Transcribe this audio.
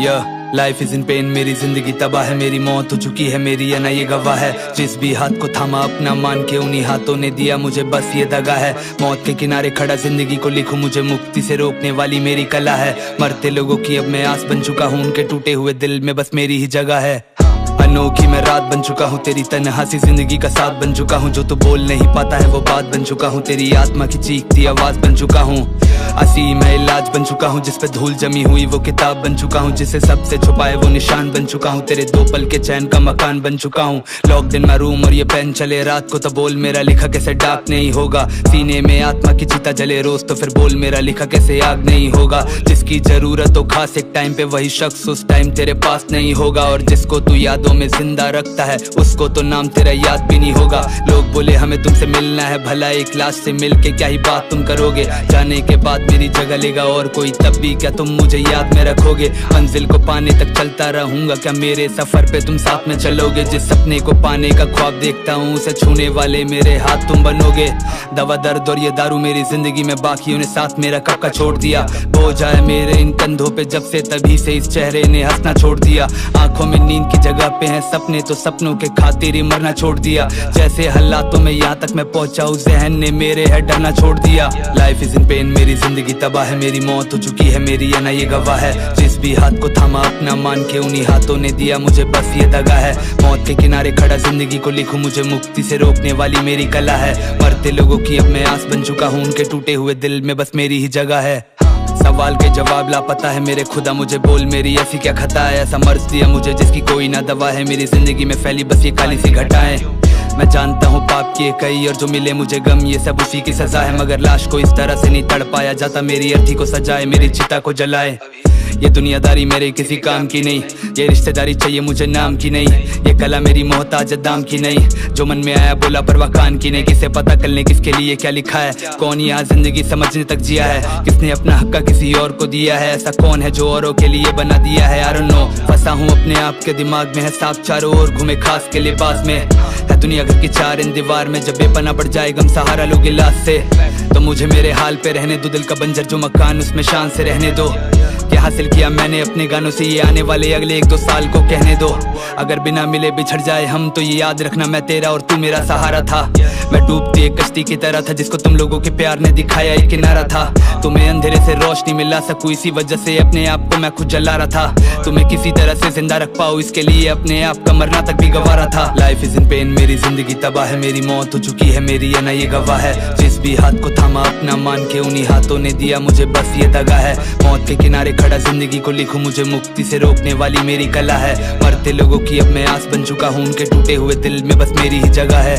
Life is in pen, मेरी जिंदगी तबाह है, मेरी मौत हो चुकी है, मेरी या ना ये गवाह है। जिस भी हाथ को थामा अपना मान के उन्हीं हाथों ने दिया मुझे बस ये दगा है। मौत के किनारे खड़ा जिंदगी को लिखूं, मुझे मुक्ति से रोकने वाली मेरी कला है। मरते लोगों की अब मैं आस बन चुका हूँ, उनके टूटे हुए दिल में बस मेरी ही जगह है। अनोखी मैं रात बन चुका हूँ, तेरी तन्हासी जिंदगी का साथ बन चुका हूँ। जो तू बोल नहीं पाता है वो बात बन चुका हूँ, तेरी आत्मा की चीखती आवाज बन चुका हूँ। असीम मैं इलाज बन चुका हूँ, जिस पे धूल जमी हुई वो किताब बन चुका हूँ। जिसे सबसे छुपाए वो निशान बन चुका हूँ, तेरे दो पल के चैन का मकान बन चुका हूँ। लॉक्ड इन माय रूम और ये पेन चले रात को, तो बोल मेरा लिखा कैसे डार्क नहीं होगा। सीने में आत्मा की चिता जले रोज, तो फिर बोल मेरा लिखा कैसे आग नहीं होगा। जिसकी जरूरत हो खास एक टाइम पे वही शख्स उस टाइम तेरे पास नहीं होगा। और जिसको तू यादों में जिंदा रखता है उसको तो नाम तेरा याद भी नहीं होगा। लोग बोले हमें तुमसे मिलना है, भला एक लाश से मिल के क्या ही बात तुम करोगे। जाने के बाद मेरी जगह लेगा और कोई, तब भी क्या तुम मुझे याद में रखोगे। मंजिल को पाने तक चलता रहूंगा, क्या मेरे सफर पे तुम साथ में चलोगे। जिस सपने को पाने का ख्वाब देखता हूँ उसे छूने वाले मेरे हाथ तुम बनोगे। दवा दर्द और ये दारू मेरी जिंदगी में बाकियों ने साथ मेरा कब का छोड़ दिया। बोझ आया मेरे इन कंधों पे जब से, तभी से इस चेहरे ने हंसना छोड़ दिया। आंखों में नींद की जगह पे हैं सपने, तो सपनों के खातिर ही मरना छोड़ दिया। जैसे हालातों में यहाँ तक मैं पहुंचा हूँ, जहन ने मेरे है डरना छोड़ दिया। लाइफ इज इन पेन, मेरी जिंदगी तबाह है, मेरी मौत हो चुकी है, मेरी या ना ये गवाह है। जिस भी हाथ को थामा अपना मान के उन्हीं हाथों ने दिया मुझे बस ये दगा है। मौत के किनारे खड़ा जिंदगी को लिखूं, मुझे मुक्ति से रोकने वाली मेरी कला है। मरते लोगों की अब मैं आस बन चुका हूँ, उनके टूटे हुए दिल में बस मेरी ही जगह है। सवाल के जवाब लापता है मेरे खुदा, मुझे बोल मेरी ऐसी क्या खता है। ऐसा मर्ज दिया मुझे जिसकी कोई ना दवा है, मेरी जिंदगी में फैली बस ये काली सी घटाएं। मैं जानता हूँ पाप किए कई और जो मिले मुझे गम, ये सब उसी की सजा है। मगर लाश को इस तरह से नहीं तड़ पाया जाता, मेरी अर्थी को सजाए, मेरी चिता को जलाए। ये दुनियादारी मेरे किसी काम की नहीं, ये रिश्तेदारी चाहिए मुझे नाम की नहीं। ये कला मेरी मोहताज दाम की नहीं, जो मन में आया बोला पर कान की नहीं। किसे पता कल ने किसके लिए क्या लिखा है, कौन यहाँ जिंदगी समझने तक जिया है। किसने अपना हक्का किसी और को दिया है, ऐसा कौन है जो औरों के लिए बना दिया है। I don't know, फंसा हूँ अपने आप के दिमाग में, है सांप चारों ओर घूमे खास के लिबास में। है दुनिया घर की चार इन दीवार में, जब बेपना बढ़ जाए गम सहारा लो गिलास से। तो मुझे मेरे हाल पे रहने दो, दिल का बंजर जो मकान उसमें शान से रहने दो। क्या हासिल किया मैंने अपने गानों से, ये आने वाले अगले 1-2 साल को कहने दो। अगर बिना मिले बिछड़ जाए हम तो ये याद रखना मैं तेरा और तू मेरा सहारा था। मैं डूबती एक कश्ती की तरह था जिसको तुम लोगों के प्यार ने दिखाया एक किनारा था। तुम्हें अंधेरे से रोशनी मिला सकूं, इसी वजह से अपने आप को मैं खुद जला रहा था। तुम्हें किसी तरह से जिंदा रख पाऊं, इसके लिए अपने आप का मरना तक भी गवारा था। लाइफ इज इन पेन, मेरी जिंदगी तबाह है, मेरी मौत हो चुकी है, मेरी या ना ये गवाह है। जिस भी हाथ को थामा अपना मान के उन्हीं हाथों ने दिया मुझे बस ये दगा है। मौत के किनारे खड़ा जिंदगी को लिखूं, मुझे मुक्ति से रोकने वाली मेरी कला है। मरते लोगों की अब मैं आस बन चुका हूँ, उनके टूटे हुए दिल में बस मेरी ही जगह है।